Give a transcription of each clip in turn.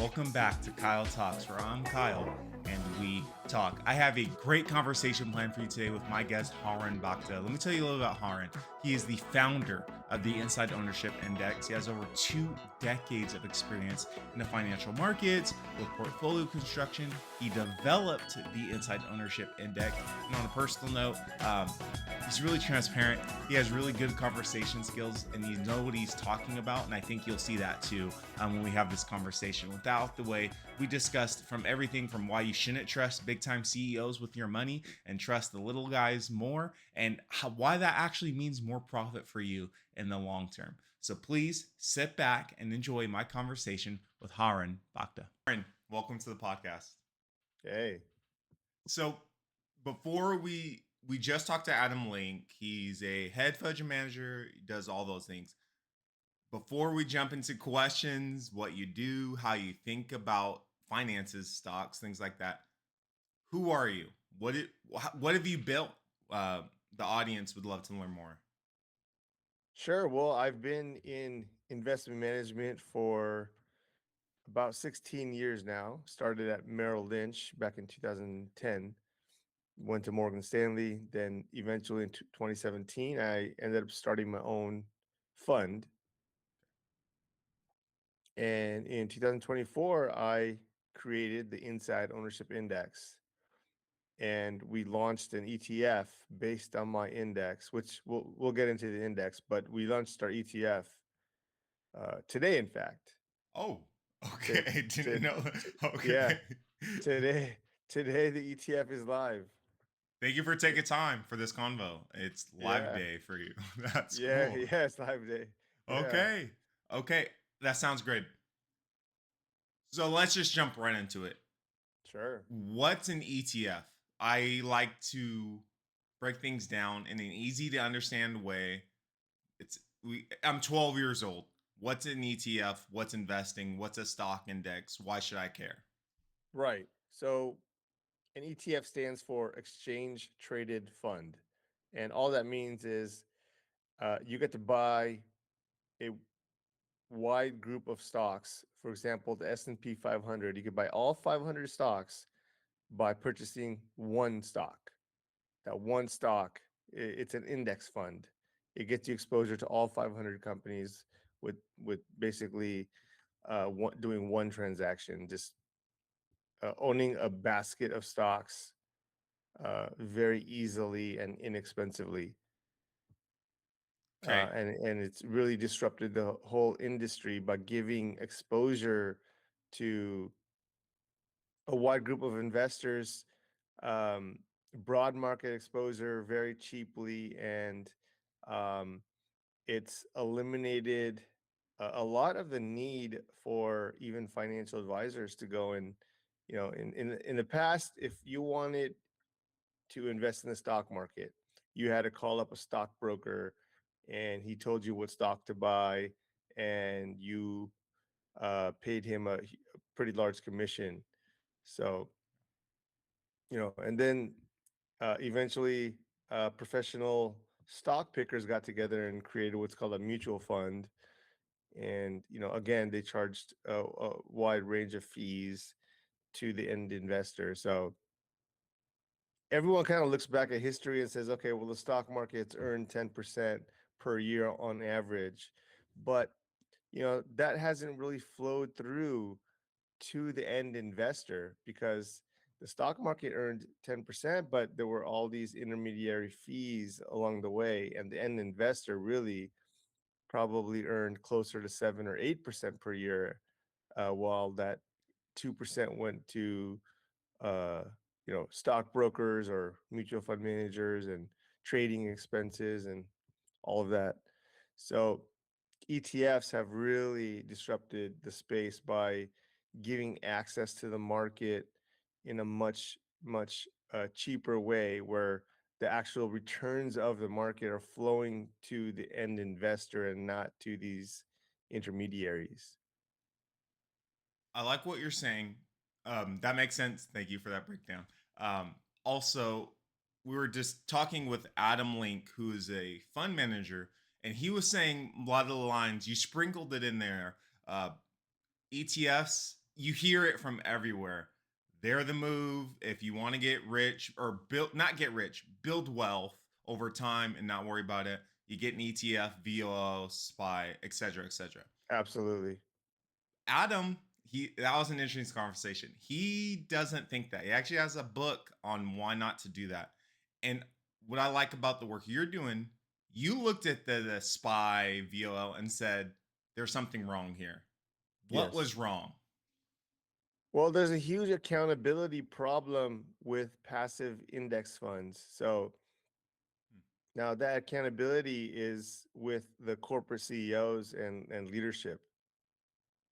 Welcome back to Kyle Talks, where I'm Kyle and we talk. I have a great conversation planned for you today with my guest, Haren Bhakta. Let me tell you a little about Haren. He is the founder of the Inside Ownership Index. He has over 2 decades of experience in the financial markets with portfolio construction. He developed the Inside Ownership Index. And on a personal note, he's really transparent. He has really good conversation skills and he knows what he's talking about. And I think you'll see that too when we have this conversation. Without the way, we discussed from everything from why you shouldn't trust big time CEOs with your money and trust the little guys more, and why that actually means more profit for you in the long term. So please sit back and enjoy my conversation with Haren Bhakta. Haren, welcome to the podcast. Hey. So before we just talked to Adam Link. He's a head fudge manager. He does all those things. Before we jump into questions, what you do, how you think about finances, stocks, things like that, who are you? What have you built? The audience would love to learn more. Sure. Well, I've been in investment management for about 16 years now. Started at Merrill Lynch back in 2010. Went to Morgan Stanley. Then eventually in 2017, I ended up starting my own fund. And in 2024, I created the Inside Ownership Index. And we launched an ETF based on my index, which we'll get into the index, but we launched our ETF today, in fact. Oh, To, okay. Didn't to, know. yeah, Okay. today the ETF is live. Thank you for taking time for this convo. It's live Yeah, day for you. That's yeah, cool. yeah, it's live day. Yeah, Okay. Okay. That sounds great. So let's just jump right into it. sure. What's an ETF? I like to break things down in an easy to understand way. I'm 12 years old. What's an ETF? What's investing? What's a stock index? Why should I care? Right. So an ETF stands for Exchange Traded Fund. And all that means is you get to buy a wide group of stocks. For example, the S&P 500, you could buy all 500 stocks by purchasing one stock. That one stock, it's an index fund. It gets you exposure to all 500 companies with basically doing one transaction, just owning a basket of stocks very easily and inexpensively. Okay. And it's really disrupted the whole industry by giving exposure to a wide group of investors, um, broad market exposure very cheaply, and um, it's eliminated a lot of the need for even financial advisors to go and, in the past, if you wanted to invest in the stock market, you had to call up a stockbroker and he told you what stock to buy, and you paid him a pretty large commission. So, and then eventually professional stock pickers got together and created what's called a mutual fund. And, again, they charged a wide range of fees to the end investor. So everyone kind of looks back at history and says, okay, well, the stock market's earned 10% per year on average. But, that hasn't really flowed through to the end investor, because the stock market earned 10%, but there were all these intermediary fees along the way. And the end investor really probably earned closer to 7 or 8% per year, while that 2% went to uh, stockbrokers or mutual fund managers and trading expenses and all of that. So ETFs have really disrupted the space by giving access to the market in a much, much cheaper way, where the actual returns of the market are flowing to the end investor and not to these intermediaries. I like what you're saying. That makes sense. Thank you for that breakdown. Also, we were just talking with Adam Link, who is a fund manager, and he was saying a lot of the lines. You sprinkled it in there. ETFs you hear it from everywhere. They're the move if you want to get rich or build, not get rich, build wealth over time and not worry about it. You get an ETF, VOO, SPY, etc., etc. Absolutely. Adam, he that was an interesting conversation. He doesn't think that. He actually has a book on why not to do that. And what I like about the work you're doing, you looked at the SPY, VOL, and said there's something wrong here. What Yes. was wrong? Well, there's a huge accountability problem with passive index funds. So now that accountability is with the corporate CEOs and leadership.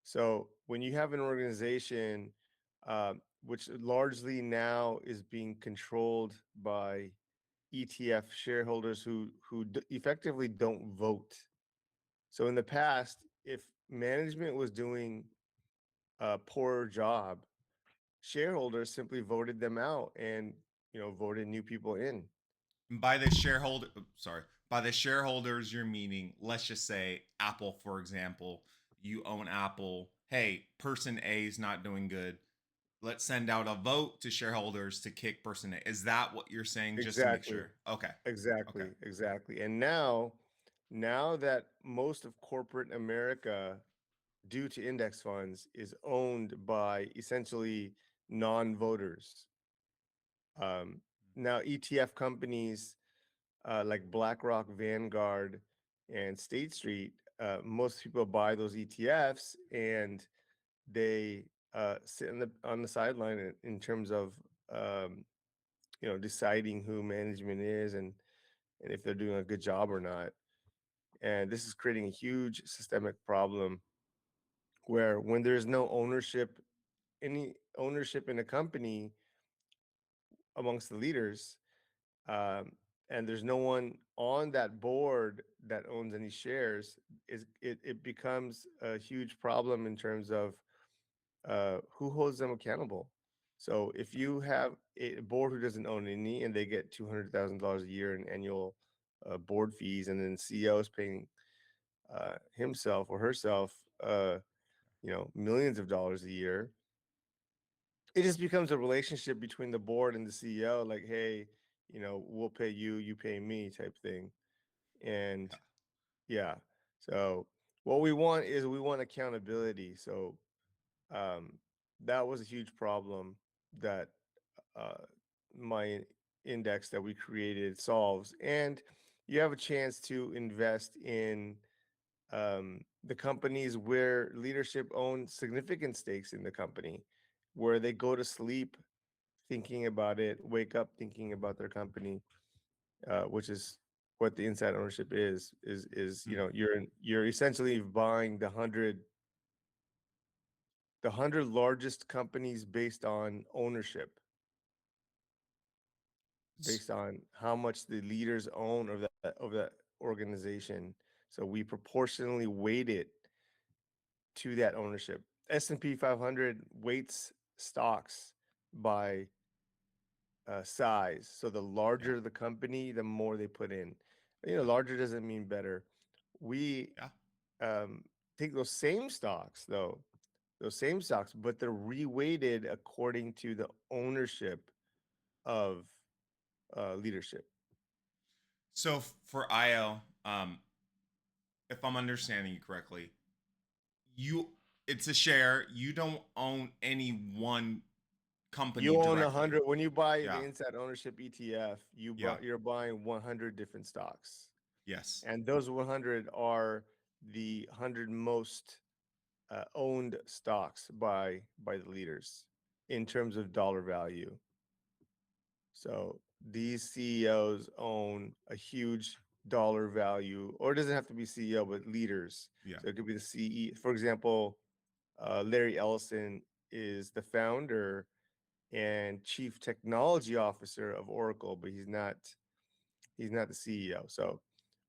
So when you have an organization, which largely now is being controlled by ETF shareholders who effectively don't vote. So in the past, if management was doing a poor job, shareholders simply voted them out and voted new people in. By the shareholder, sorry, by the shareholders, you're meaning, let's just say Apple, for example. You own Apple. Hey, person A is not doing good. Let's send out a vote to shareholders to kick person A. Is that what you're saying? Just to make Exactly. sure. Okay. Okay. Exactly. And now that most of corporate America, due to index funds, is owned by essentially non-voters. Um, Now ETF companies like BlackRock, Vanguard, and State Street, most people buy those ETFs and they sit on the sideline in terms of um, deciding who management is and if they're doing a good job or not. And this is creating a huge systemic problem where when there's no ownership, any ownership in a company amongst the leaders, um, and there's no one on that board that owns any shares, it becomes a huge problem in terms of who holds them accountable. So if you have a board who doesn't own any and they get $200,000 a year in annual board fees, and then the CEO is paying himself or herself, millions of dollars a year, it just becomes a relationship between the board and the CEO, like, hey, we'll pay you, you pay me type thing. And Yeah. yeah, so what we want is we want accountability. So um, that was a huge problem that uh, my index that we created solves. And you have a chance to invest in the companies where leadership owns significant stakes in the company, where they go to sleep thinking about it, wake up thinking about their company, which is what the inside ownership is Hmm. you're essentially buying the 100 largest companies based on ownership, based on how much the leaders own of that organization. So we proportionally weight it to that ownership. S&P 500 weights stocks by size. So the Yeah. larger the company, the more they put in. Yeah. Larger doesn't mean better. We Yeah. um, take those same stocks, but they're reweighted according to the ownership of leadership. So for IO, if I'm understanding you correctly, you it's a share. You don't own any one company You own a directly. hundred when you buy the Yeah. inside ownership ETF. Yeah. You're buying 100 different stocks, Yes. and those 100 are the 100 most owned stocks by the leaders in terms of dollar value. So these CEOs own a huge dollar value, or it doesn't have to be CEO, but leaders. Yeah. So it could be the CE. For example, Larry Ellison is the founder and chief technology officer of Oracle, but he's not the CEO. So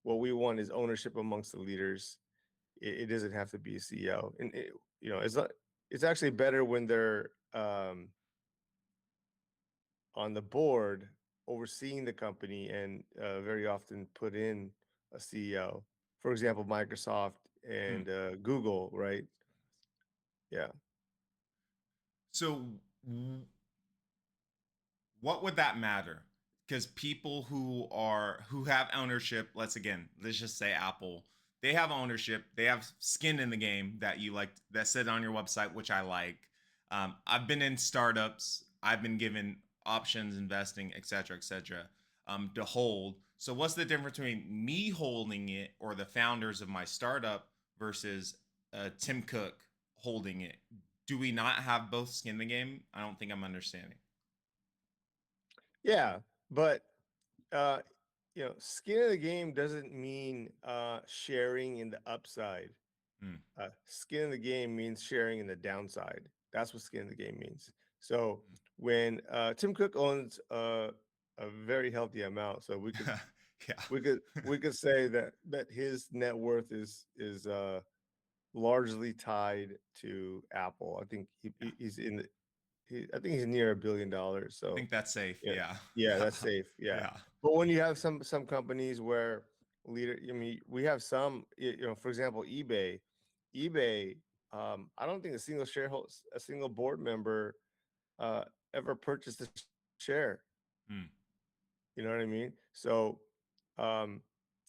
what we want is ownership amongst the leaders. It doesn't have to be a CEO, and it's not. It's actually better when they're on the board overseeing the company and very often put in a CEO. For example, Microsoft Hmm. and Google, right? Yeah. So what would that matter? Because people who have ownership, let's just say Apple, they have ownership, they have skin in the game that you like, that said on your website, which I like. I've been in startups, I've been given options, investing, etc., to hold. So what's the difference between me holding it or the founders of my startup versus Tim Cook holding it? Do we not have both skin in the game? I don't think I'm understanding. Yeah, but uh, skin in the game doesn't mean sharing in the upside. Hmm. Skin in the game means sharing in the downside. That's what skin in the game means. So when Tim Cook owns a very healthy amount, so Yeah. we could say that his net worth is largely tied to Apple. I think Yeah. he's in I think he's near $1 billion. I So think that's safe. yeah, Yeah. yeah, Yeah. that's safe. Yeah, Yeah. but when you have some companies where I mean, we have some, for example, eBay. I don't think a single shareholder, a single board member, uh, ever purchased a share. Hmm. You know what I mean? So, um,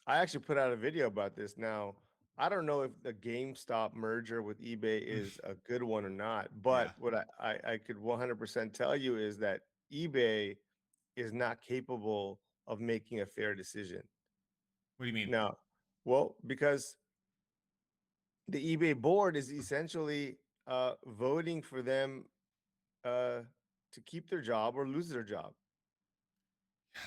I actually put out a video about this. Now, I don't know if the GameStop merger with eBay is a good one or not, Yeah. but what I could 100% tell you is that eBay is not capable of making a fair decision. What do you mean? Now, well, because the eBay board is essentially voting for them uh, to keep their job or lose their job, Yeah.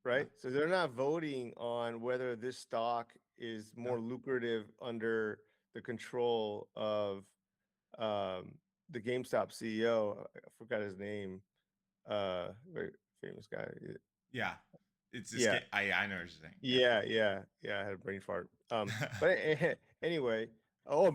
right? So they're not voting on whether this stock is Yeah. more lucrative under the control of um, the GameStop CEO. I forgot his name. Very famous guy. Yeah. It's Yeah, I know what you're saying. Yeah. yeah. I had a brain fart. But anyway, oh,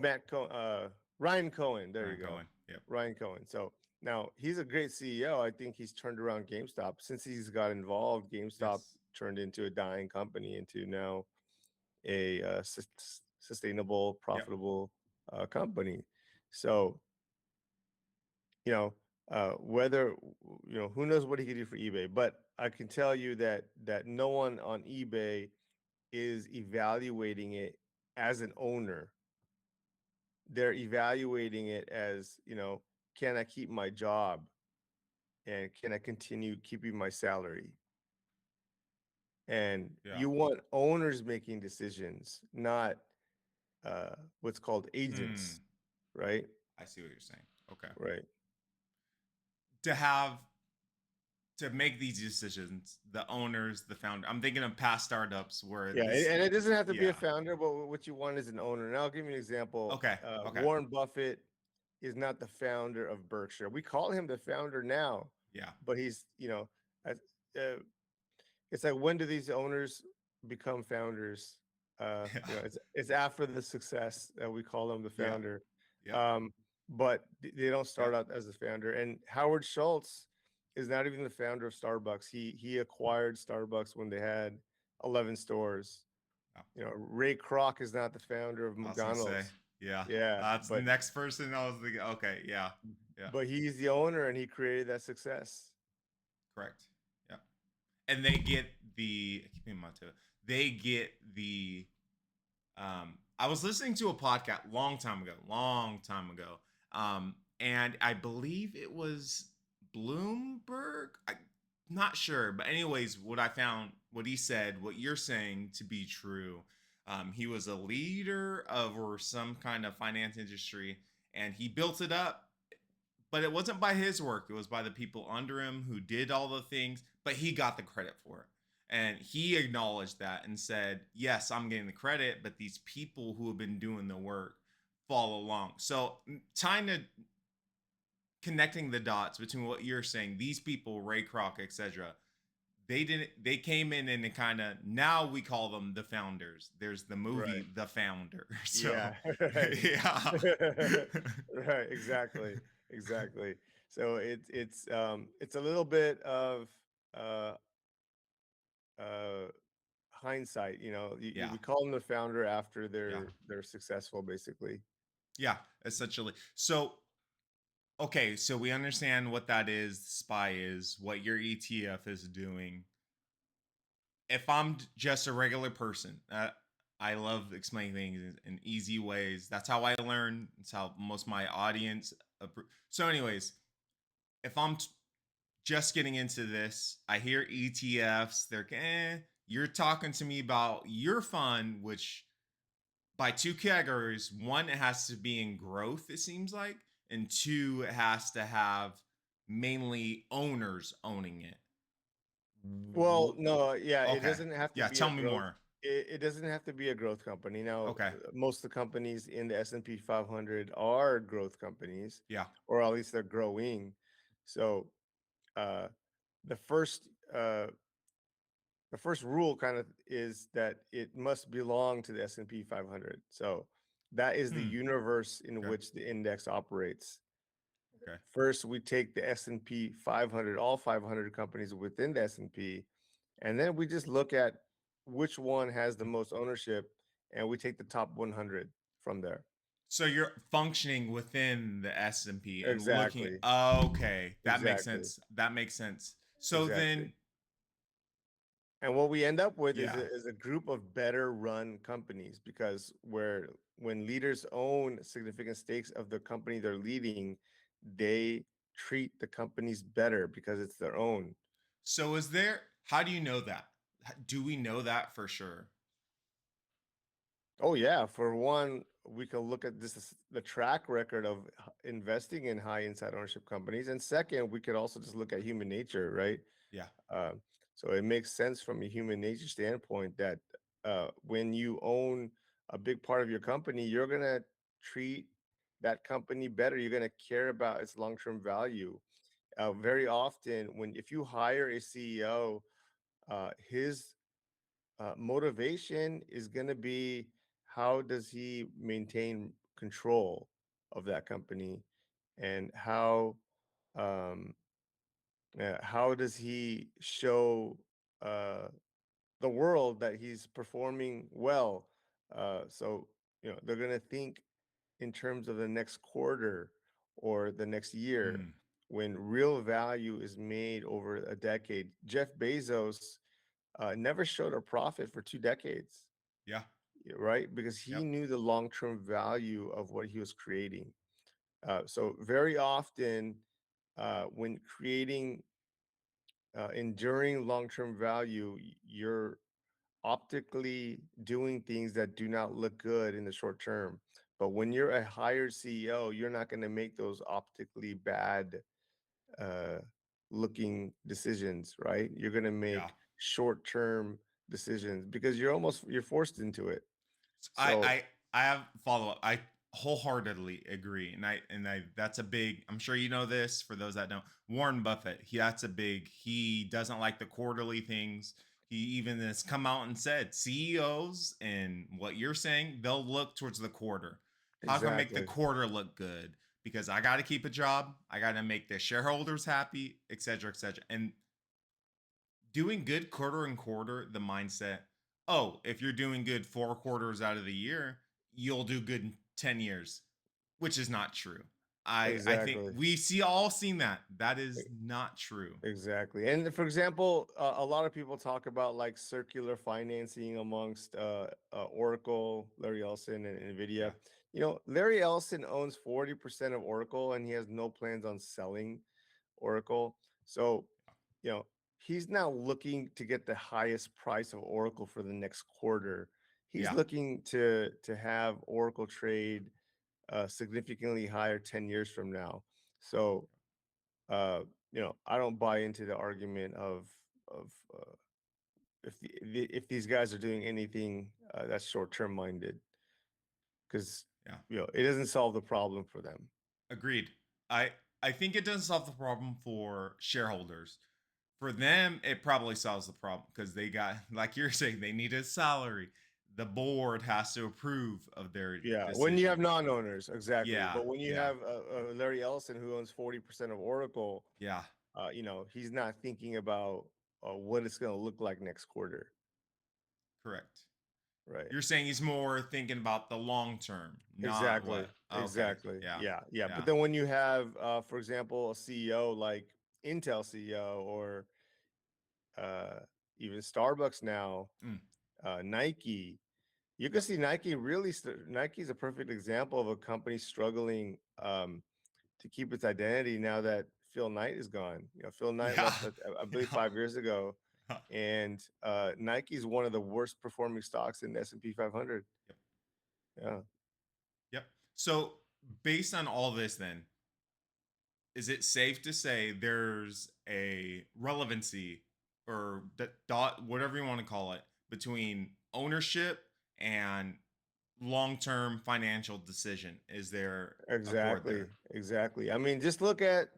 Ryan Cohen. There you Ryan go, Cohen. Yep. Ryan Cohen. So now he's a great CEO. I think he's turned around GameStop since he's got involved. GameStop Yes. turned into a dying company into now a sustainable, Yep. profitable company. So you know, whether who knows what he could do for eBay, but I can tell you that no one on eBay is evaluating it as an owner. They're evaluating it as, can I keep my job and can I continue keeping my salary? And Yeah. you want owners making decisions, not what's called Hmm. agents, right? I see what you're saying. Okay. Right. To have to make these decisions, the owners, the founder. I'm thinking of past startups where Yeah, this. and it doesn't have to be a Yeah. founder, but what you want is an owner. And I'll give you an example. Okay. Okay. Warren Buffett is not the founder of Berkshire. We call him the founder now, Yeah. but he's, as- uh, it's like, when do these owners become founders? Yeah. It's after the success that we call them the Yeah. founder. Yeah. Um, but they don't Yeah. start out as the founder. And Howard Schultz is not even the founder of Starbucks. He acquired Starbucks when they had 11 stores. Yeah. Ray Kroc is not the founder of I was gonna say. McDonald's. Yeah. Yeah, That's the next person. I was thinking. Okay. Yeah. Yeah. but he's the owner and he created that success. Correct. Yeah. And they get the. Keep in mind too. They get the. I was listening to a podcast long time ago, and I believe it was Bloomberg. I'm not sure, but anyways, what I found, what he said, what you're saying to be true. He was a leader of or some kind of finance industry, and he built it up, but it wasn't by his work. It was by the people under him who did all the things, but he got the credit for it. And he acknowledged that and said, yes, I'm getting the credit, but these people who have been doing the work follow along. So, trying to connecting the dots between what you're saying, these people, Ray Kroc, etc., they came in and kind of, now we call them the founders. There's the movie Right. The Founder. Yeah. So, Right. yeah. Right. Exactly. So it's a little bit of uh uh hindsight. Yeah. We call them the founder after Yeah. they're successful, basically. Yeah, essentially. So Okay, so we understand what that is, SPY is, what your ETF is doing. If I'm just a regular person, I love explaining things in easy ways. That's how I learn. It's how most of my audience. So, anyways, if I'm just getting into this, I hear ETFs. You're talking to me about your fund, which by two categories. One, it has to be in growth, it seems like, and two, it has to have mainly owners owning it. Well, Wh- no, yeah, it Okay. doesn't have to Yeah, be a tell me growth. more. It doesn't have to be a growth company. Now, Okay. most of the companies in the S&P 500 are growth companies, Yeah. or at least they're growing. So, uh, the first uh, the first rule kind of is that it must belong to the S&P 500. So, that is the Hmm. universe in Okay. which the index operates. Okay. First, we take the S&P 500, all 500 companies within the S&P, and then we just look at which one has the most ownership, and we take the top 100 from there. So you're functioning within the S&P and looking, Exactly. okay, that makes Exactly. sense. That makes sense. So Exactly. then, And what we end up with is yeah. a group of better run companies, because where when leaders own significant stakes of the company they're leading, they treat the companies better because it's their own. So how do you know that? Do we know that for sure? Oh yeah, for one, we can look at the track record of investing in high inside ownership companies, and second, we could also just look at human nature, right? Yeah. Uh, so it makes sense from a human nature standpoint that when you own a big part of your company, you're gonna treat that company better. You're gonna care about its long term value. Very often, when if you hire a CEO, his motivation is going to be how does he maintain control of that company, and um, how does he show uh, the world that he's performing well. So they're going to think in terms of the next quarter or the next year, Mm, when real value is made over a decade. Jeff Bezos never showed a profit for 2 decades, yeah. right? Because he Yep. knew the long term value of what he was creating. So, very often, when creating enduring long term value, you're optically doing things that do not look good in the short term. But when you're a hired CEO, you're not going to make those optically bad uh, looking decisions, right? You're going to Yeah. make short term decisions because you're forced into it. I So I I have follow up. I wholeheartedly agree, and I that's a big. I'm sure you know this. For those that don't, Warren Buffett, that's a big. He doesn't like the quarterly things. He even has come out and said CEOs and what you're saying, they'll look towards the quarter. How can I make the exactly, quarter look good? Because I got to keep a job. I got to make the shareholders happy, et cetera, et cetera. And doing good quarter and quarter, the mindset, oh, if you're doing good 4 quarters out of the year, you'll do good in 10 years, which is not true. I think exactly. we see all seen that. That is not true. Exactly. And for example, a lot of people talk about like circular financing amongst Oracle, Larry Ellison, and Yeah. NVIDIA. Larry Ellison owns 40% of Oracle, and he has no plans on selling Oracle. So, you know, he's now looking to get the highest price of Oracle for the next quarter. He's Yeah. looking to have Oracle trade significantly higher 10 years from now. So, uh, I don't buy into the argument of if these guys are doing anything that's short term minded, because Yeah. it doesn't solve the problem for them. Agreed. I I think it doesn't solve the problem for shareholders. For them, it probably solves the problem because they got, like you're saying, they need a salary. The board has to approve of their Yeah, when you have decisions. non-owners, exactly. Yeah, But when you yeah, have Larry Ellison who owns 40% of Oracle, yeah, he's not thinking about what it's going to look like next quarter. correct. right. You're saying he's more thinking about the long term, not Exactly. what. Okay. Exactly. Yeah. Yeah. Yeah. But Yeah. then when you have, for example, a CEO like Intel CEO or uh, even Starbucks now, Mm. Nike, you can see Nike really. Nike is a perfect example of a company struggling to keep its identity now that Phil Knight is gone. Phil Knight Yeah. left, I believe, Yeah. 5 years ago, and Nike is one of the worst performing stocks in the S&P 500. Yep. Yeah, Yep. So, based on all this, then, is it safe to say there's a relevancy or that dot, whatever you want to call it, between ownership and long-term financial decision? Is there accord exactly, there? exactly. I mean, just look at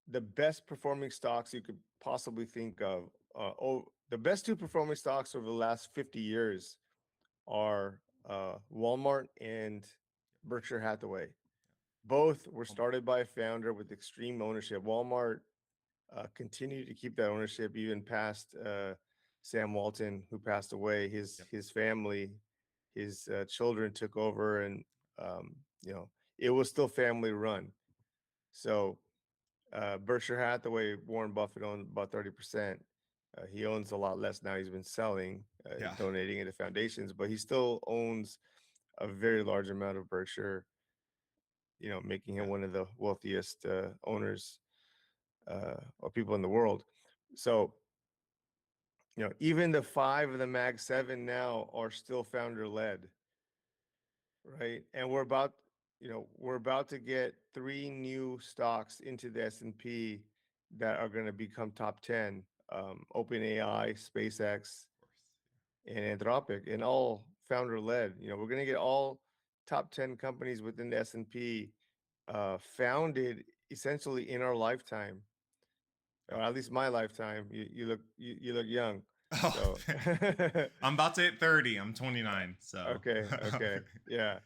the best performing stocks you could possibly think of. The best two performing stocks over the last 50 years are Walmart and Berkshire Hathaway. Both were Um, started by a founder with extreme ownership. Walmart continued to keep that ownership even past Sam Walton, who passed away. His Yep. his family, his children took over, and um, you know it was still family run. So Berkshire Hathaway, Warren Buffett owned about 30%. He owns a lot less now. He's been selling, Yeah. donating it to foundations, but he still owns a very large amount of Berkshire. Making him Yeah. one of the wealthiest owners or people in the world. So, even the five of the Mag Seven now are still founder led, right? And we're about to get three new stocks into the S&P that are going to become top 10: OpenAI, SpaceX, Of course. and Anthropic, and all founder led. We're going to get all top 10 companies within the S&P founded essentially in our lifetime, Yeah. or at least my lifetime. You look young, Oh, so I'm about to hit 30. I'm 29. So, okay, yeah.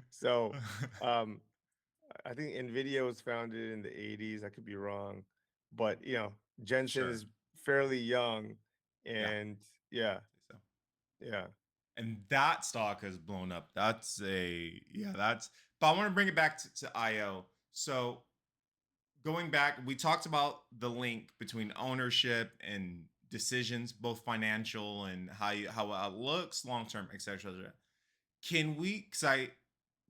So um, I think Nvidia was founded in the 80s. I could be wrong, but Jensen sure. is fairly young, Yeah. and yeah, So, yeah, and that stock has blown up. But I want to bring it back to IO. So, going back, we talked about the link between ownership and decisions, both financial and how it looks long term, etc. Can we? Because I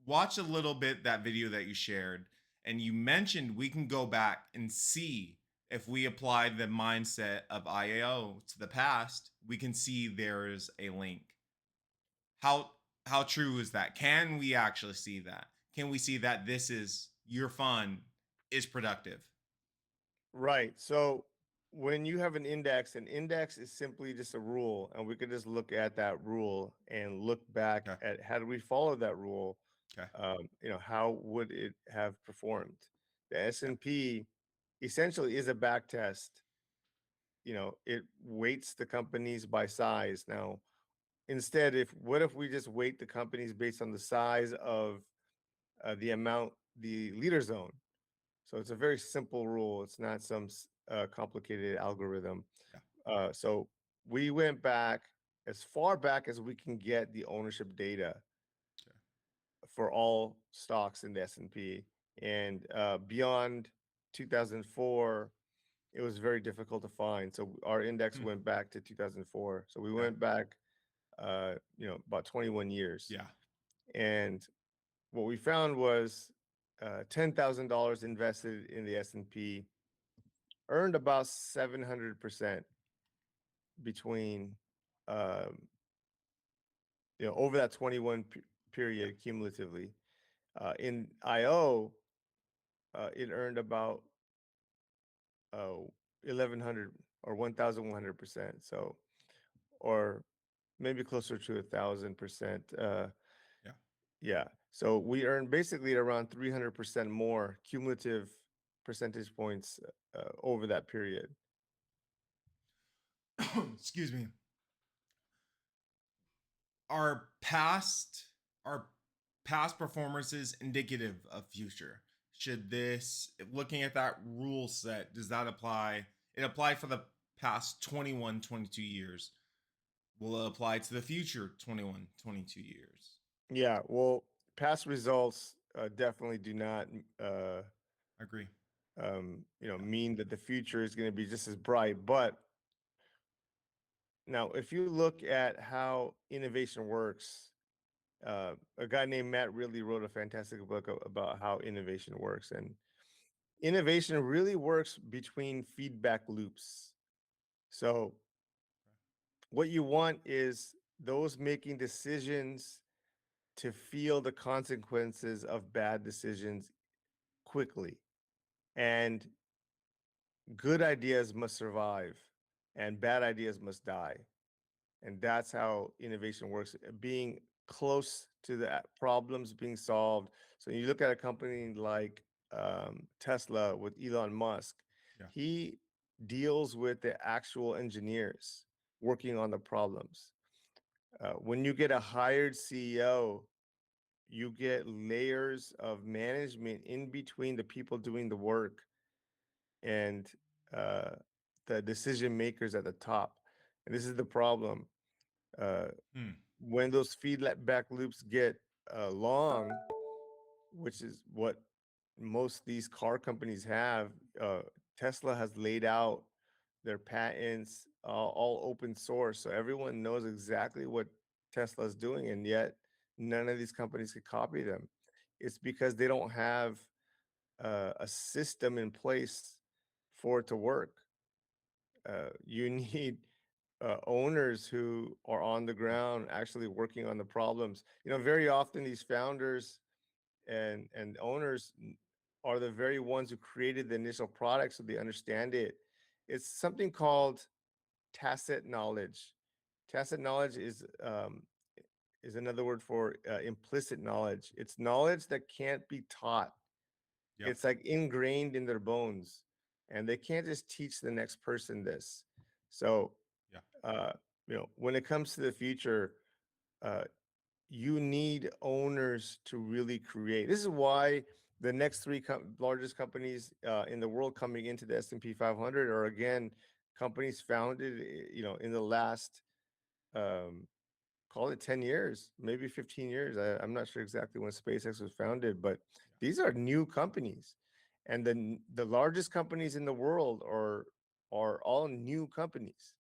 watched a little bit that video that you shared, and you mentioned we can go back and see if we apply the mindset of IAO to the past, we can see there's a link. How how true is that? Can we actually see that? Can we see that this is your fund is productive? right. So when you have an index is simply just a rule, and we could just look at that rule and look back Okay. at how do we follow that rule. Okay. How would it have performed? The Yeah. S&P essentially is a back test. It weights the companies by size. Now, instead, if what if we just weight the companies based on the size of the amount the leaders own? So it's a very simple rule. It's not some complicated algorithm. Yeah. So we went back as far back as we can get the ownership data Okay. for all stocks in the S&P, and beyond 2004, it was very difficult to find. So our index Hmm. went back to 2004. So we Okay. went back, about 21 years, Yeah. and what we found was $10,000 invested in the S&P earned about 700% between um, over that 21 Yeah. period cumulatively. In IO, it earned about uh, 1,100 or 1,100%. So, or maybe closer to 1,000%. Yeah. Yeah. So we earned basically around 300% more cumulative percentage points over that period. Excuse me. Are past performances indicative of future? Should this, looking at that rule set, does that apply? It applied for the past 21, 22 years. will apply to the future 21, 22 years. Yeah, well, past results definitely do not I agree. Yeah. mean that the future is going to be just as bright. But now, if you look at how innovation works, a guy named Matt Ridley wrote a fantastic book about how innovation works, and innovation really works between feedback loops. So, what you want is those making decisions to feel the consequences of bad decisions quickly. And good ideas must survive, and bad ideas must die. And that's how innovation works, being close to the problems being solved. So you look at a company like Tesla with Elon Musk, Yeah. he deals with the actual engineers working on the problems. When you get a hired CEO, you get layers of management in between the people doing the work and uh, the decision makers at the top. And this is the problem. Uh, Hmm. when those feedback loops get long, which is what most these car companies have, uh, Tesla has laid out their patents all open source, so everyone knows exactly what Tesla is doing, and yet none of these companies could copy them. It's because they don't have a system in place for it to work. You need owners who are on the Yeah. ground actually working on the problems. Very often these founders and owners are the very ones who created the initial product, so they understand it. It's something called tacit knowledge. Tacit knowledge is another word for implicit knowledge. It's knowledge that can't be taught. Yep. It's like ingrained in their bones, and they can't just teach the next person this. So, Yeah. uh, when it comes to the future, uh, you need owners to really create. This is why the next three largest companies in the world coming into the S&P 500 are again companies founded, in the last um, call it 10 years, maybe 15 years. I'm not sure exactly when SpaceX was founded, but these are new companies. And the largest companies in the world are all new companies,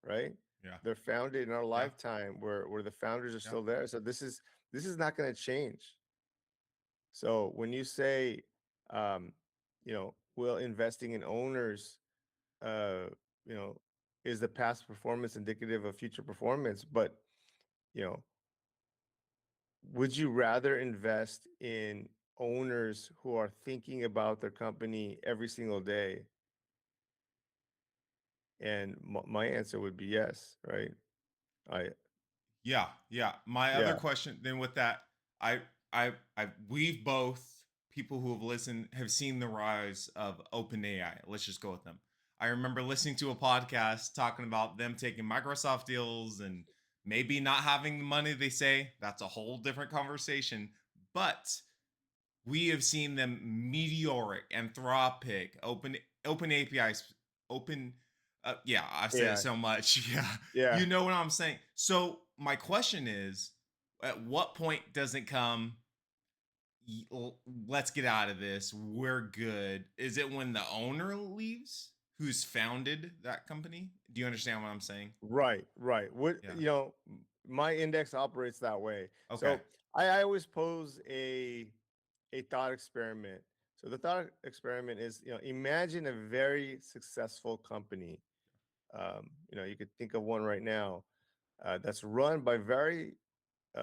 right? Yeah. They're founded in our Yeah. lifetime where the founders are Yeah. still there. So this is not going to change. So when you say, well, investing in owners, uh, you know, is the past performance indicative of future performance? But you know, would you rather invest in owners who are thinking about their company every single day? And my answer would be yes, right? I Yeah, yeah. My other Yeah, question then with that, I we've both people who have listened have seen the rise of OpenAI. Let's just go with them. I remember listening to a podcast talking about them taking Microsoft deals and maybe not having the money they say. That's a whole different conversation. But we have seen them meteoric, Anthropic, open APIs, open. Yeah, I've said it yeah, so much. Yeah, yeah. you know what I'm saying. So my question is, at what point does it come? Let's get out of this. We're good. Is it when the owner leaves, who's founded that company? Do you understand what I'm saying? Right, right. Yeah. My index operates that way. Okay. So I always pose a thought experiment. So the thought experiment is, imagine a very successful company. You could think of one right now that's run by very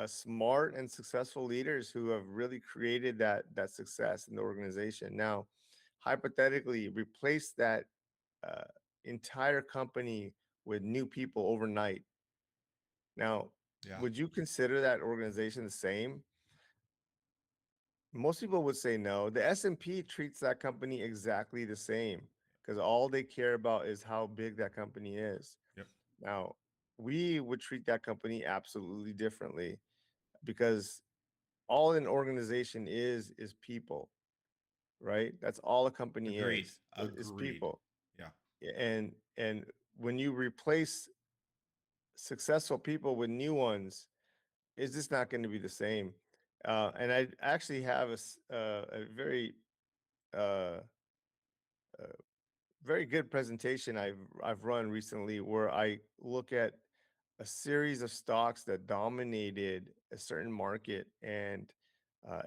smart and successful leaders who have really created that success in the organization. Now, hypothetically, replace that uh, entire company with new people overnight. Now, Yeah. would you consider that organization the same? Most people would say no. The S&P treats that company exactly the same because all they care about is how big that company is. Yep. Now, we would treat that company absolutely differently because all an organization is people, right? That's all a company Agreed. is Agreed. people. Yeah. And when you replace successful people with new ones is just not going to be the same. And I actually have a uh, uh, very good presentation I've run recently where I look at a series of stocks that dominated a certain market, and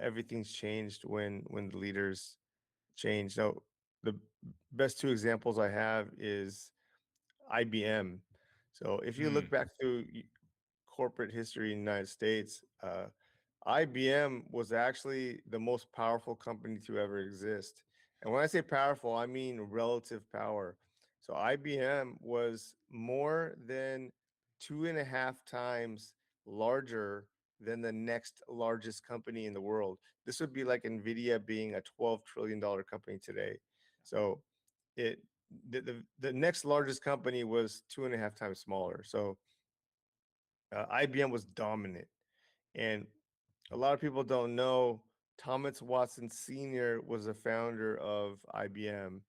everything's changed when the leaders change. So the best two examples I have is IBM. So if you look Hmm. back through corporate history in the United States, IBM was actually the most powerful company to ever exist. And when I say powerful, I mean relative power. So IBM was more than 2.5 times larger than the next largest company in the world. This would be like Nvidia being a $12 trillion company today. So it the next largest company was 2.5 times smaller. So IBM was dominant. And a lot of people don't know Thomas Watson Sr. was the founder of IBM,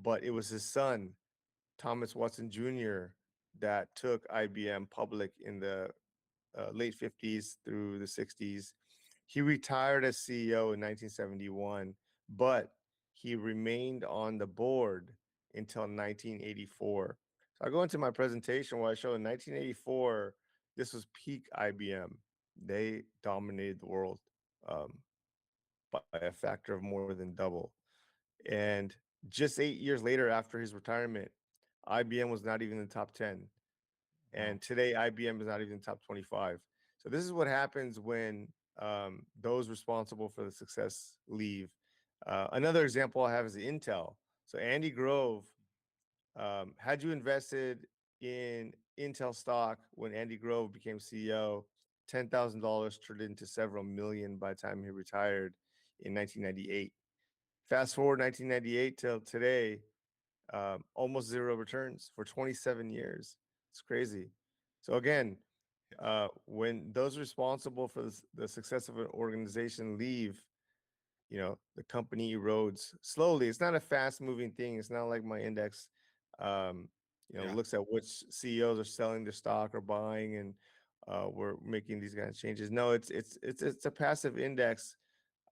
but it was his son, Thomas Watson Jr., that took IBM public in the late 50s through the 60s. He retired as CEO in 1971, but he remained on the board until 1984. So I go into my presentation where I show in 1984, this was peak IBM. They dominated the world um, by a factor of more than double. And just 8 years later, after his retirement, IBM was not even in the top 10. Wow. And today, IBM is not even top 25. So this is what happens when those responsible for the success leave. Another example I have is Intel. So Andy Grove, had you invested in Intel stock when Andy Grove became CEO, $10,000 turned into several million by the time he retired in 1998. Fast forward 1998 till today, almost zero returns for 27 years. It's crazy. So again, when those responsible for the success of an organization leave, the company erodes slowly. It's not a fast moving thing. It's not like my index, um, Yeah. looks at which CEOs are selling their stock or buying, and we're making these kinds of changes. No, it's a passive index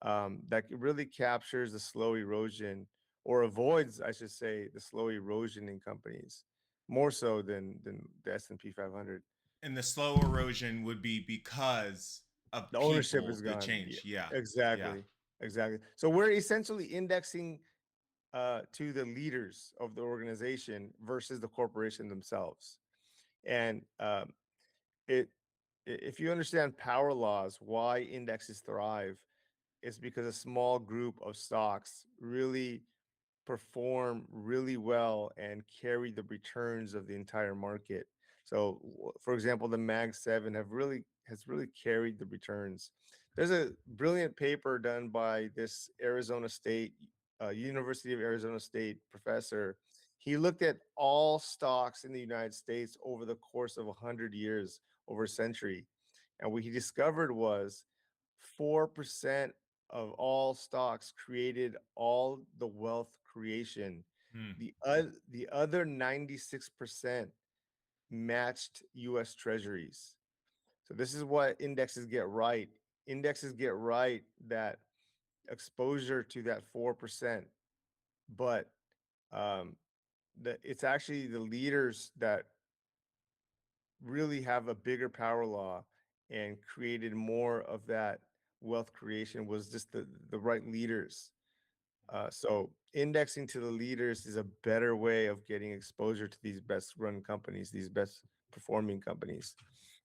that really captures the slow erosion, or avoids, I should say, the slow erosion in companies more so than the S&P 500. And the slow erosion would be because of The ownership people, is the gone. Yeah, change. Yeah. Yeah. exactly, exactly. So we're essentially indexing to the leaders of the organization versus the corporation themselves. And it, if you understand power laws, why indexes thrive, is because a small group of stocks really perform really well and carry the returns of the entire market. So, for example, the Mag 7 has really carried the returns. There's a brilliant paper done by this Arizona State University of Arizona State professor. He looked at all stocks in the United States over the course of 100 years, over a century. And what he discovered was 4% of all stocks created all the wealth creation. Hmm. The other 96% matched US Treasuries. So this is what indexes get right. Indexes get right that exposure to that 4%, but um, it's actually the leaders that really have a bigger power law and created more of that wealth creation, was just the right leaders. So indexing to the leaders is a better way of getting exposure to these best run companies, these best performing companies.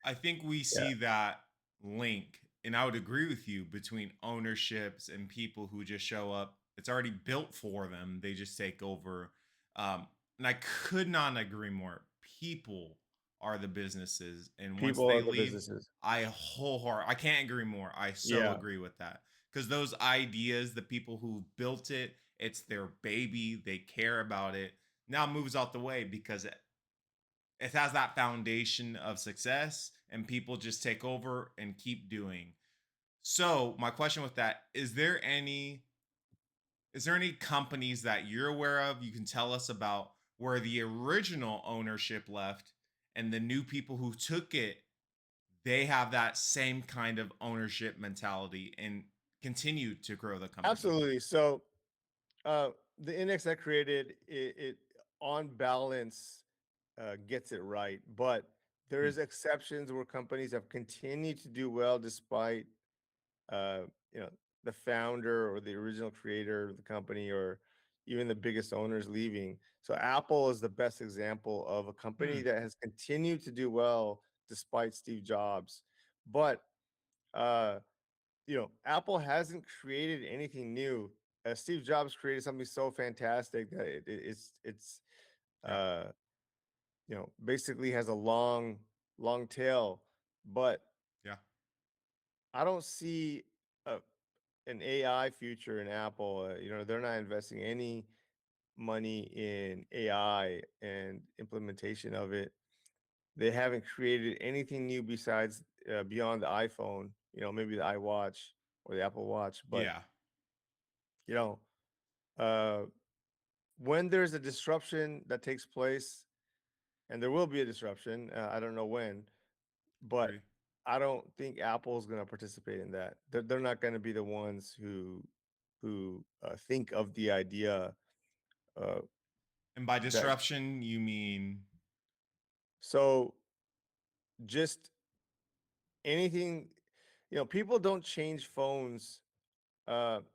I think we Yeah. see that link, and I would agree with you, between ownerships and people who just show up. It's already built for them. They just take over. And I could not agree more. People are the businesses, and once People they are the leave, businesses. I can't agree more. I so Yeah. agree with that, because those ideas, the people who built it, it's their baby. They care about it. Now it moves out the way because it has that foundation of success, and people just take over and keep doing. So my question with that, is there any companies that you're aware of you can tell us about where the original ownership left, and the new people who took it, they have that same kind of ownership mentality and continue to grow the company. Absolutely. So the index I created, it on balance gets it right, but there Mm, is exceptions where companies have continued to do well despite uh, you know, the founder or the original creator of the company or even the biggest owners leaving. So Apple is the best example of a company mm, that has continued to do well despite Steve Jobs. But uh, Apple hasn't created anything new. Steve Jobs created something so fantastic that it's yeah, uh, basically has a long tail. But yeah, I don't see a, an AI future in Apple. They're not investing any money in AI and implementation of it. They haven't created anything new besides beyond the iPhone. Maybe the iWatch or the Apple Watch. But yeah, you know, uh, when there's a disruption that takes place, and there will be a disruption, I don't know when, but agree. I don't think Apple's going to participate in that. They're not going to be the ones who think of the idea uh, And by that disruption, you mean so just anything. People don't change phones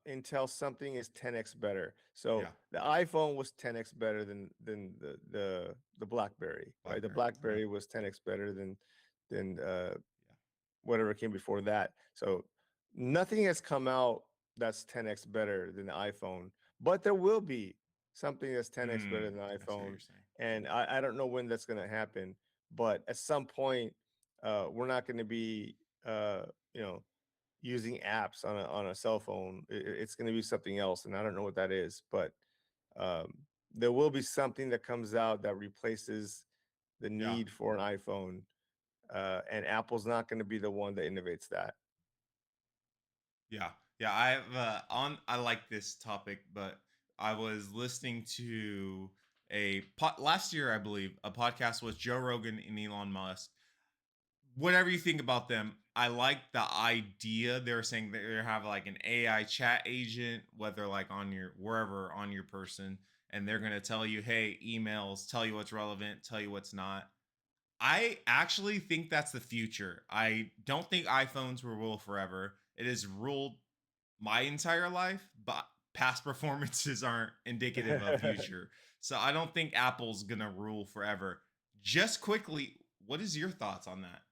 until something is 10x better. So yeah, the iPhone was 10x better than the BlackBerry, right? The BlackBerry. Yeah, BlackBerry was 10x better than yeah, whatever came before that. So nothing has come out that's 10x better than the iPhone, but there will be something that's 10x mm, better than the I see what iPhone. you're saying. And I don't know when that's going to happen, but at some point, we're not going to be, uh, you know, using apps on a cell phone. It's going to be something else, and I don't know what that is, but um, there will be something that comes out that replaces the Yeah, need for an iPhone, and Apple's not going to be the one that innovates that. yeah, yeah. I have on. I like this topic, but I was listening to last year, I believe, a podcast with Joe Rogan and Elon Musk. Whatever you think about them, I like the idea. They're saying that they have like an AI chat agent, whether like on your wherever on your person, and they're gonna tell you, hey, emails, tell you what's relevant, tell you what's not. I actually think that's the future. I don't think iPhones will rule forever. It has ruled my entire life, but past performances aren't indicative of future. So I don't think Apple's gonna rule forever. Just quickly, what is your thoughts on that?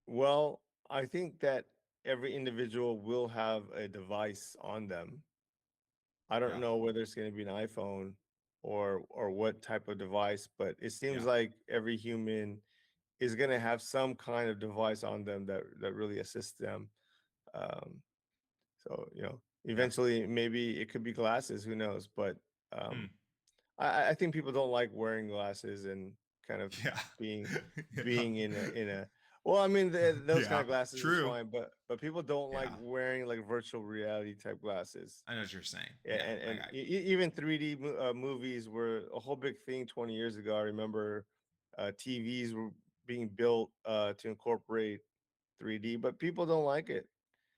Well, I think that every individual will have a device on them. I don't Yeah, know whether it's going to be an iPhone or what type of device, but it seems yeah, like every human is going to have some kind of device on them that really assists them. Um, so yeah. eventually maybe it could be glasses. Who knows? But Hmm. um, I think people don't like wearing glasses and kind of Yeah. being Yeah. being in a well, I mean, those kind Yeah. of glasses is True. fine, but people don't like Yeah. wearing like virtual reality type glasses. I know what you're saying. Yeah, Yeah. and I and got even 3D movies were a whole big thing 20 years ago. I remember TVs were being built to incorporate 3D, but people don't like it.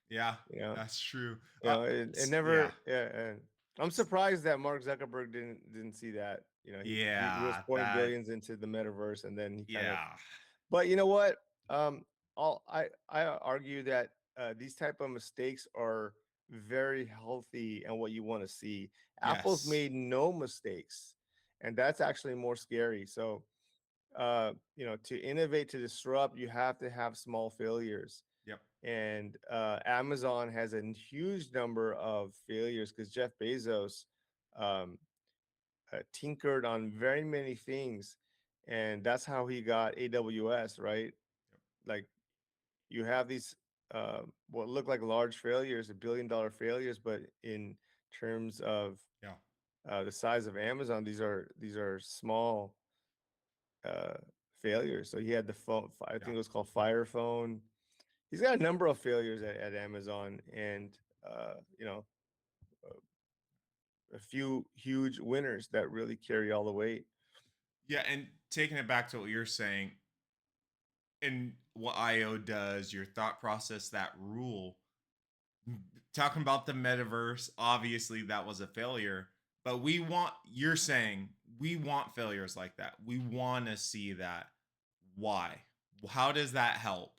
yeah, You know, that's true. it Yeah. never. Yeah, and I'm surprised that Mark Zuckerberg didn't see that. He was Yeah. pouring That, billions into the metaverse, and then he kind of. yeah. But you know what? I argue that these type of mistakes are very healthy and what you want to see. Apple's Yes. made no mistakes, and that's actually more scary. So to innovate, to disrupt, you have to have small failures. Yep. And Amazon has a huge number of failures because Jeff Bezos um, tinkered on very many things, and that's how he got AWS, right? Yep. Like you have these what look like large failures, $1 billion failures, but in terms of Yeah. the size of Amazon, these are small uh, failures. So he had the phone, I think Yeah. it was called Fire Phone. He's got a number of failures at Amazon, and uh, you know, a few huge winners that really carry all the weight. Yeah, and taking it back to what you're saying and what IO does, your thought process, that rule, talking about the metaverse, obviously that was a failure, but you're saying we want failures like that. We want to see that. Why? How does that help?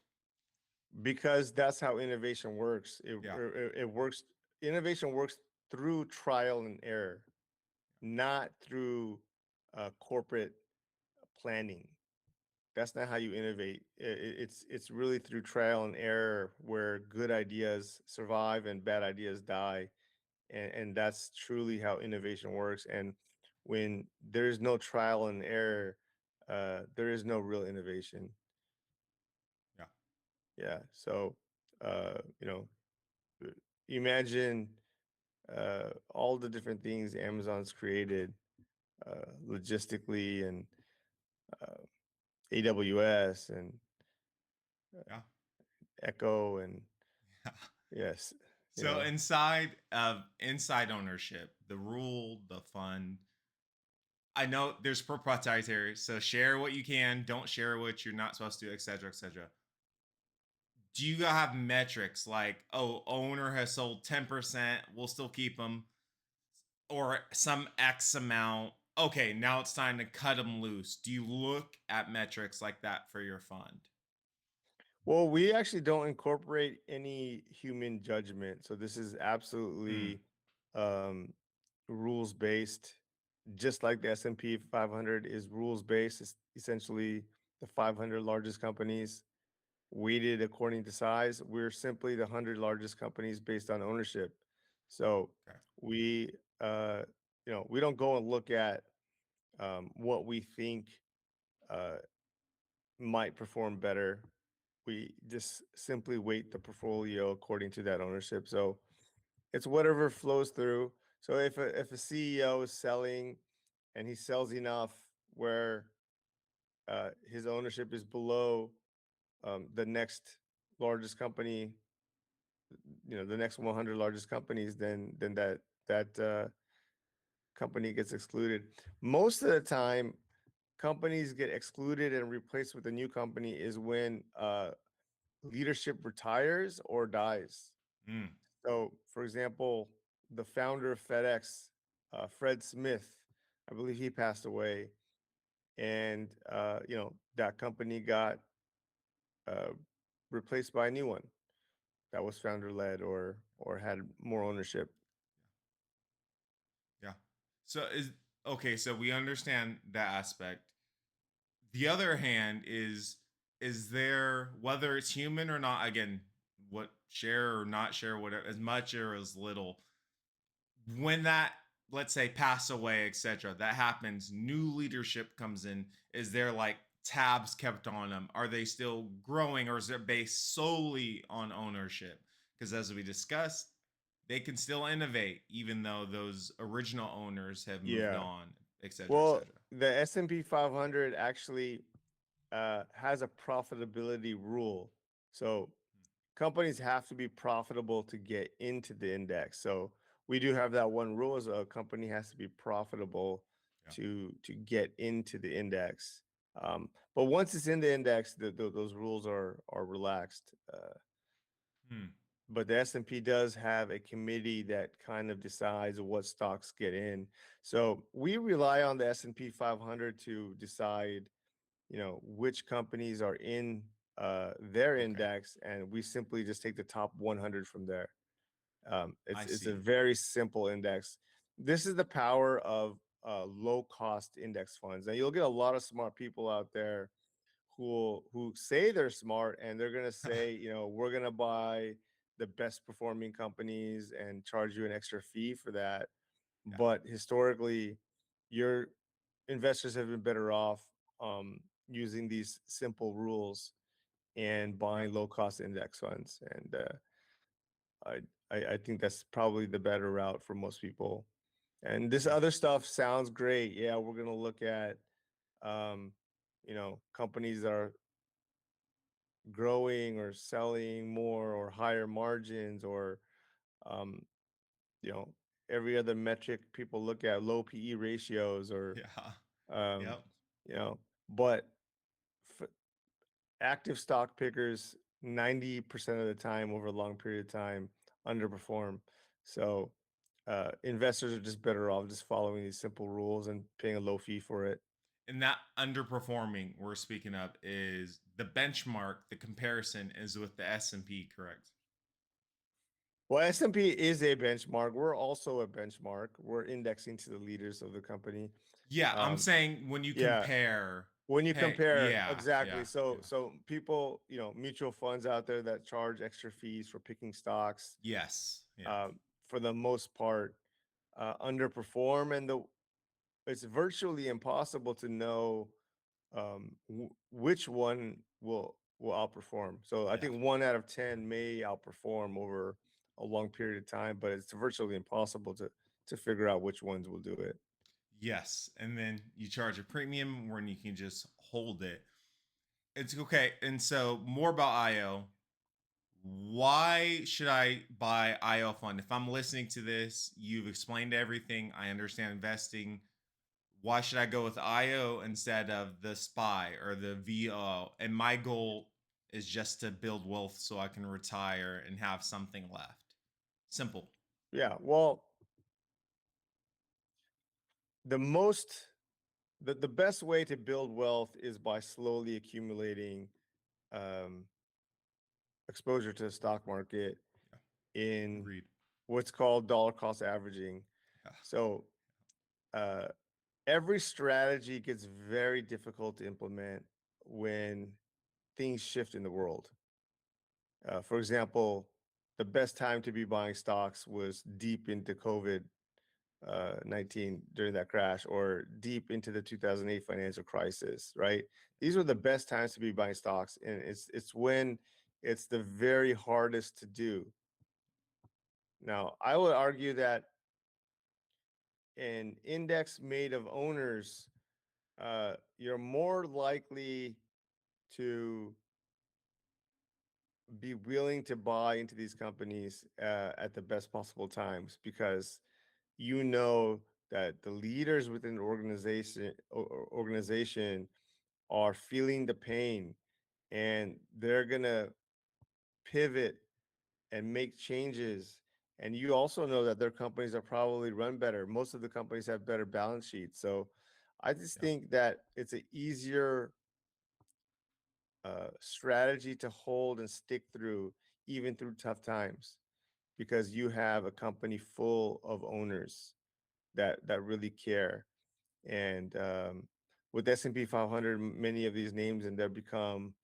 Because that's how innovation works. Yeah. It works. Innovation works through trial and error, not through corporate planning. That's not how you innovate. It's really through trial and error where good ideas survive and bad ideas die, and that's truly how innovation works. And when there's no trial and error, there is no real innovation. Yeah. Yeah. So, you know, uh, imagine all the different things Amazon's created logistically and uh, AWS and Yeah. Echo and Yeah. yes, you So know. inside ownership, the rule, the fund, I know there's proprietary, so share what you can, don't share what you're not supposed to, etc., etc. Do you have metrics like, oh, owner has sold 10%, we'll still keep them, or some X amount? Okay, now it's time to cut them loose. Do you look at metrics like that for your fund? Well, we actually don't incorporate any human judgment. So this is Mm, absolutely um, rules based, just like the S&P 500 is rules based. It's essentially the 500 largest companies weighted according to size. We're simply the 100 largest companies based on ownership. So okay. we, uh, we don't go and look at what we think uh, might perform better. We just simply weight the portfolio according to that ownership. So it's whatever flows through. So if a CEO is selling and he sells enough where his ownership is below the next largest company, the next 100 largest companies, then that company gets excluded. Most of the time, companies get excluded and replaced with a new company is when leadership retires or dies. Mm, So, for example, the founder of FedEx, Fred Smith, I believe he passed away, and that company got uh, replaced by a new one that was founder led or had more ownership. yeah. So is okay, so we understand that aspect. The other hand is there, whether it's human or not, again, what share or not share, whatever, as much or as little, when that, let's say, pass away, etc., that happens, new leadership comes in, is there like tabs kept on them? Are they still growing, or is it based solely on ownership? Because as we discussed, they can still innovate even though those original owners have moved Yeah. on, etc., Well, etc. the S&P 500 actually has a profitability rule. So companies have to be profitable to get into the index. So we do have that one rule: is a company has to be profitable Yeah. to get into the index. But once it's in the index, those rules are relaxed. Hmm. But the S&P does have a committee that kind of decides what stocks get in. So we rely on the S&P 500 to decide, which companies are in their Okay. index, and we simply just take the top 100 from there. I It's a see. very simple index. This is the power of low cost index funds. And you'll get a lot of smart people out there who say they're smart and they're gonna say, we're gonna buy the best performing companies and charge you an extra fee for that. Yeah. But historically, your investors have been better off um, using these simple rules and Yeah. buying low cost index funds. And I, I think that's probably the better route for most people. And this Yeah. other stuff sounds great. Yeah, we're gonna look at companies that are growing or selling more or higher margins or um, you know every other metric people look at, low PE ratios or Yeah. um, Yep. you know, but f- active stock pickers 90% of the time over a long period of time underperform. So investors are just better off just following these simple rules and paying a low fee for it. And that underperforming we're speaking of is the benchmark, the comparison is with the S&P, correct? Well, S&P is a benchmark. We're also a benchmark. We're indexing to the leaders of the company. Yeah, I'm Um, saying when you yeah, compare, when you hey, compare, yeah, exactly. yeah, So yeah. people, mutual funds out there that charge extra fees for picking stocks, Yes, yeah, um, for the most part, underperform, and it's virtually impossible to know which one will outperform. So I yeah. think 1 out of 10 may outperform over a long period of time, but it's virtually impossible to figure out which ones will do it. Yes, and then you charge a premium when you can just hold it. It's okay. And so more about IO. Why should I buy IO fund? If I'm listening to this, you've explained everything. I understand investing. Why should I go with IO instead of the SPY or the VO? And my goal is just to build wealth so I can retire and have something left. Simple. Yeah. Well, the most the best way to build wealth is by slowly accumulating um, exposure to the stock market Yeah, in agreed. what's called dollar cost averaging. Yeah, So uh, every strategy gets very difficult to implement when things shift in the world. For example, the best time to be buying stocks was deep into COVID 19 during that crash, or deep into the 2008 financial crisis, right? These were the best times to be buying stocks, and it's when it's the very hardest to do. Now, I would argue that an index made of owners, you're more likely to be willing to buy into these companies at the best possible times, because you know that the leaders within the organization are feeling the pain, and they're going to pivot and make changes. And you also know that their companies are probably run better. Most of the companies have better balance sheets. So I just yeah. think that it's an easier strategy to hold and stick through, even through tough times, because you have a company full of owners that really care. And with S&P 500, many of these names, and they've become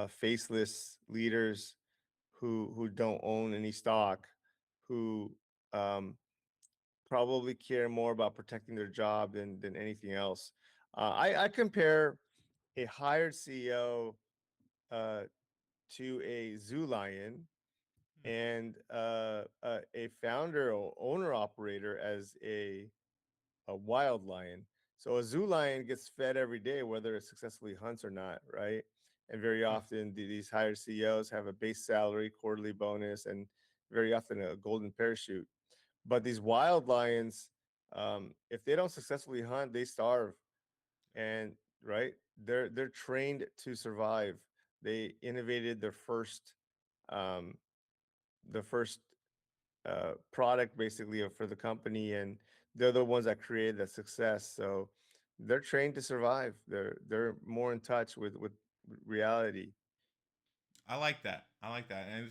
faceless leaders who don't own any stock, who um, probably care more about protecting their job than anything else. I compare a hired CEO uh, to a zoo lion, Hmm. and a founder or owner operator as a wild lion. So a zoo lion gets fed every day, whether it successfully hunts or not, right? And very Hmm. often these hired CEOs have a base salary, quarterly bonus, and very often a golden parachute. But these wild lions, if they don't successfully hunt, they starve. And right, they're trained to survive. They innovated um, the first product basically for the company, and they're the ones that created that success. So they're trained to survive. They're more in touch with reality. I like that. I like that. And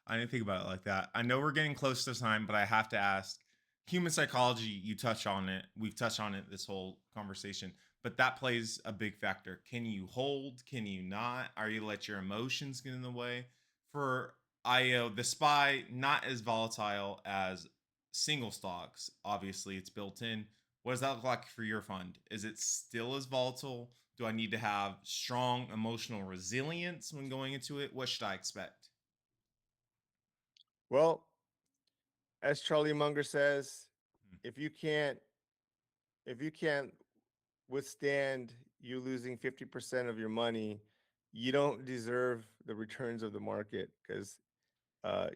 I didn't think about it like that. I know we're getting close to time, but I have to ask human psychology, you touch on it. We've touched on it this whole conversation, but that plays a big factor. Can you hold? Can you not? Are you let your emotions get in the way? For IO, the SPY, not as volatile as single stocks. Obviously, it's built in. What does that look like for your fund? Is it still as volatile? Do I need to have strong emotional resilience when going into it? What should I expect? Well, as Charlie Munger says, Hmm. if you can't if you can't withstand you losing 50% of your money, you don't deserve the returns of the market, because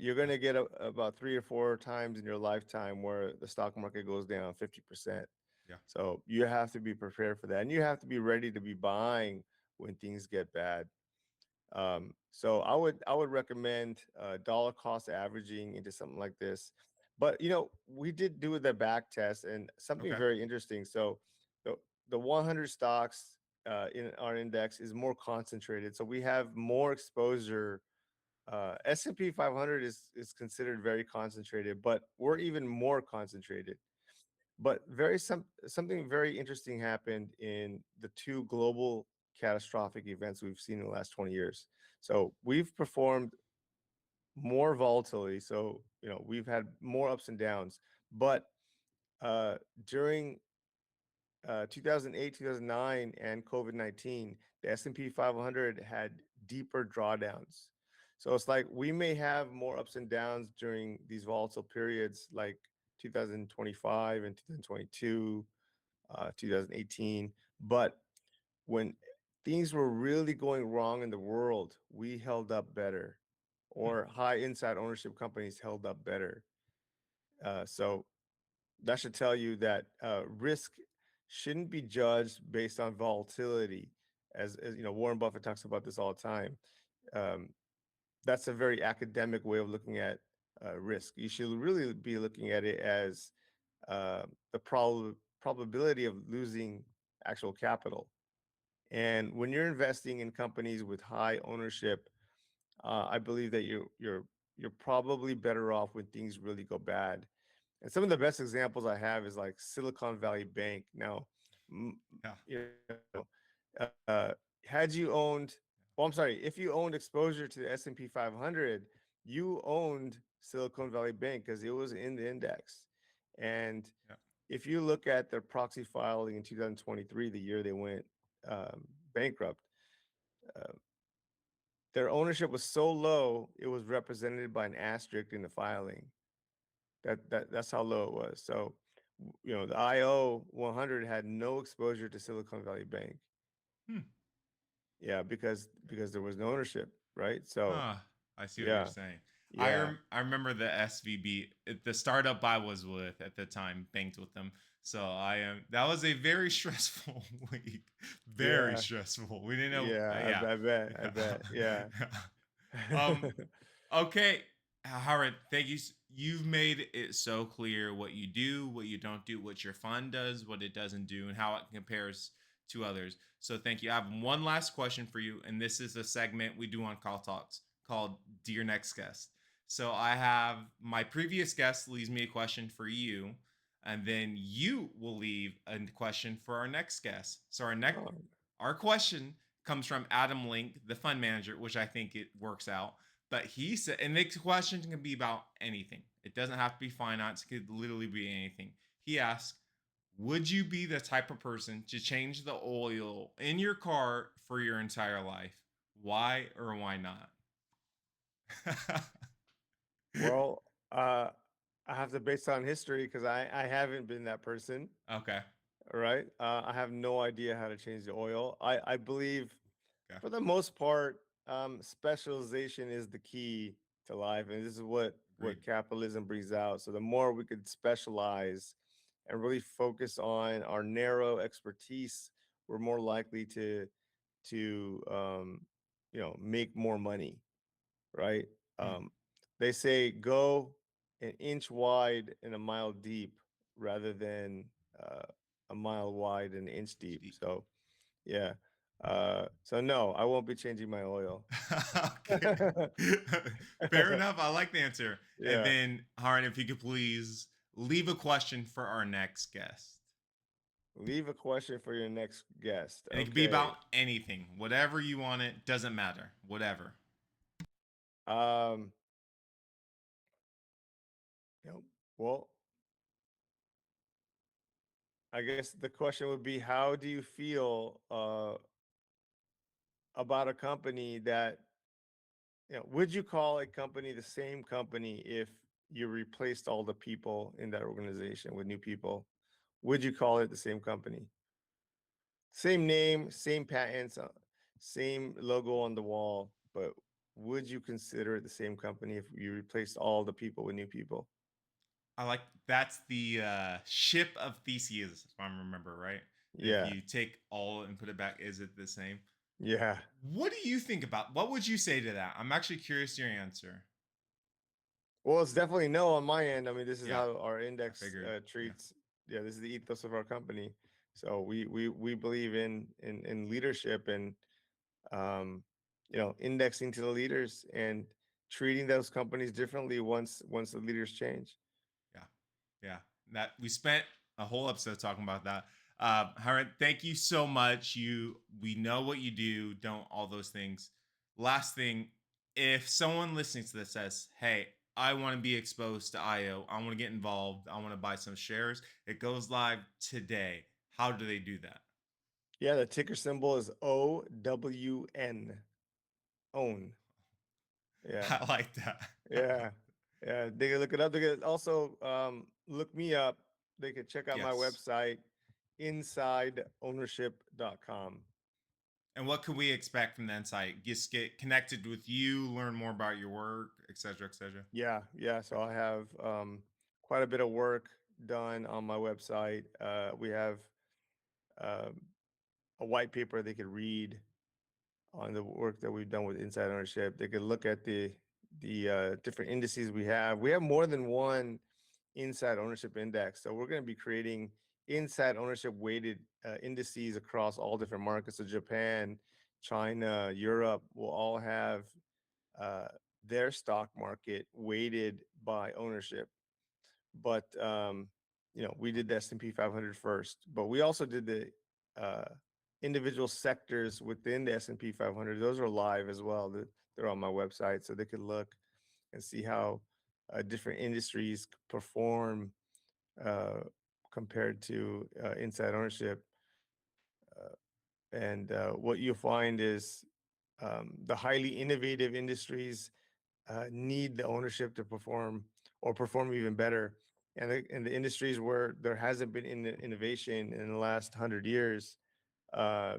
you're going Yeah. to about 3 or 4 times in your lifetime where the stock market goes down 50%. Yeah. So you have to be prepared for that, and you have to be ready to be buying when things get bad. So I would recommend dollar cost averaging into something like this. But we did do the back test and something Okay. very interesting. So the the 100 stocks in our index is more concentrated. So we have more exposure. S&P 500 is considered very concentrated, but we're even more concentrated. But something very interesting happened in the two global catastrophic events we've seen in the last 20 years. So we've performed more volatility. So we've had more ups and downs. But uh, during 2008, 2009, and COVID-19, the S&P 500 had deeper drawdowns. So it's like we may have more ups and downs during these volatile periods, like 2025 and 2022, 2018. But when things were really going wrong in the world, we held up better, Hmm. or high inside ownership companies held up better. So that should tell you that risk shouldn't be judged based on volatility. As Warren Buffett talks about this all the time. Um, that's a very academic way of looking at risk. You should really be looking at it as uh, the probability of losing actual capital. And when you're investing in companies with high ownership, I believe that you're probably better off when things really go bad. And some of the best examples I have is like Silicon Valley Bank. Now, m- Yeah. you know, had you owned, well, I'm sorry, if you owned exposure to the S&P 500, you owned Silicon Valley Bank because it was in the index. And Yeah. if you look at their proxy filing in 2023, the year they went bankrupt, uh, their ownership was so low it was represented by an asterisk in the filing. That's how low it was. So, the IO 100 had no exposure to Silicon Valley Bank. Hmm. Yeah, because there was no ownership, right? So, Huh. I see what you're yeah, saying. yeah, I remember the SVB, the startup I was with at the time, banked with them. So I am. That was a very stressful week. Very yeah, stressful. We didn't know. yeah. Yeah. I bet. Yeah. Yeah. um. Okay, Howard, thank you. You've made it so clear what you do, what you don't do, what your fund does, what it doesn't do, and how it compares to others. So thank you. I have one last question for you, and this is a segment we do on Call Talks called Dear Next Guest. So I have my previous guest leaves me a question for you, and then you will leave a question for our next guest. So Um, our question comes from Adam Link, the fund manager, which I think it works out. But he said, and the question can be about anything. It doesn't have to be finance. It could literally be anything. He asked, would you be the type of person to change the oil in your car for your entire life? Why or why not? well, uh, I have to base on history because I haven't been that person. Okay. Right? I have no idea how to change the oil. I believe, Okay. for the most part, specialization is the key to life, and this is Agreed. what capitalism brings out. So the more we could specialize and really focus on our narrow expertise, we're more likely to make more money, right? Hmm. Um, they say go an inch wide and a mile deep rather than uh, a mile wide and an inch deep. Deep. So, yeah. So no, I won't be changing my oil. Okay. Fair enough. I like the answer. And Yeah. then, Haran, if you could please leave a question for our next guest. Leave a question for your next guest. And it could be Okay. about anything, whatever you want it, doesn't matter, whatever. Um, you know, well, I guess the question would be, how do you feel about a company that, would you call a company the same company if you replaced all the people in that organization with new people? Would you call it the same company? Same name, same patents, same logo on the wall, but would you consider it the same company if you replaced all the people with new people? I like that's the ship of Theseus, if I remember right. If Yeah. you take all and put it back, is it the same? Yeah. What do you think about? What would you say to that? I'm actually curious your answer. Well, it's definitely no on my end. I mean, this is Yeah, how our I index figured. Yeah, treats. Yeah, this is the ethos of our company. So we believe in leadership and um, indexing to the leaders and treating those companies differently once the leaders change. yeah, yeah. That we spent a whole episode talking about that. Haren, thank you so much. We know what you do. Don't all those things. Last thing, if someone listening to this says, "Hey, I want to be exposed to IO. I want to get involved. I want to buy some shares." It goes live today. How do they do that? Yeah, the ticker symbol is OWN. Own. Yeah. I like that. Yeah. Yeah. They can look it up. They can also look me up. They can check out my Yes. website, insideownership.com. And what can we expect from the insight? Just get connected with you, learn more about your work, et cetera, et cetera. Yeah. Yeah. So I have quite a bit of work done on my website. We have um, a white paper they could read on the work that we've done with inside ownership. They could look at the different indices we have. We have more than one inside ownership index. So we're going to be creating inside ownership weighted indices across all different markets. So Japan, China, Europe will all have uh, their stock market weighted by ownership. But we did the S&P 500 first, but we also did the uh, individual sectors within the S&P 500. Those are live as well. They're on my website, so they could look and see how different industries perform uh, compared to inside ownership. And what you'll find is the highly innovative industries need the ownership to perform or perform even better. And the industries where there hasn't been innovation in the last 100 years,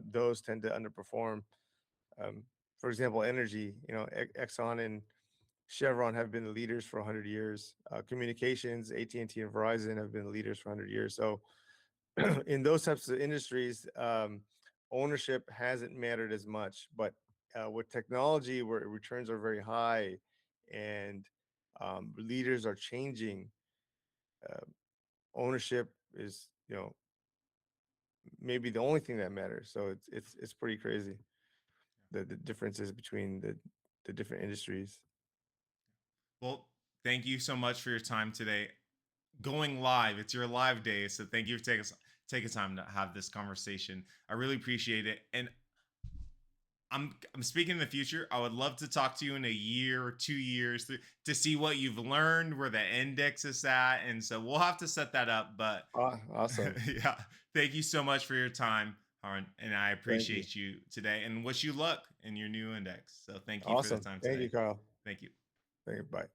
those tend to underperform. Um, for example, energy, Exxon and Chevron have been the leaders for 100 years. Communications, AT&T and Verizon have been the leaders for 100 years. So in those types of industries, ownership hasn't mattered as much. But with technology, where returns are very high and leaders are changing, uh, ownership is maybe the only thing that matters. So it's pretty crazy the differences between the different industries. Well, thank you so much for your time today. Going live, it's your live day, so thank you for taking time to have this conversation. I really appreciate it, and I'm speaking in the future. I would love to talk to you in a year or 2 years to see what you've learned, where the index is at, and so we'll have to set that up. But Awesome. yeah, thank you so much for your time, Harn, and I Thank you. appreciate you today and wish you luck in your new index. So thank you for the Awesome. time Thank today. you, Kyle. Thank you. Thank you. Bye.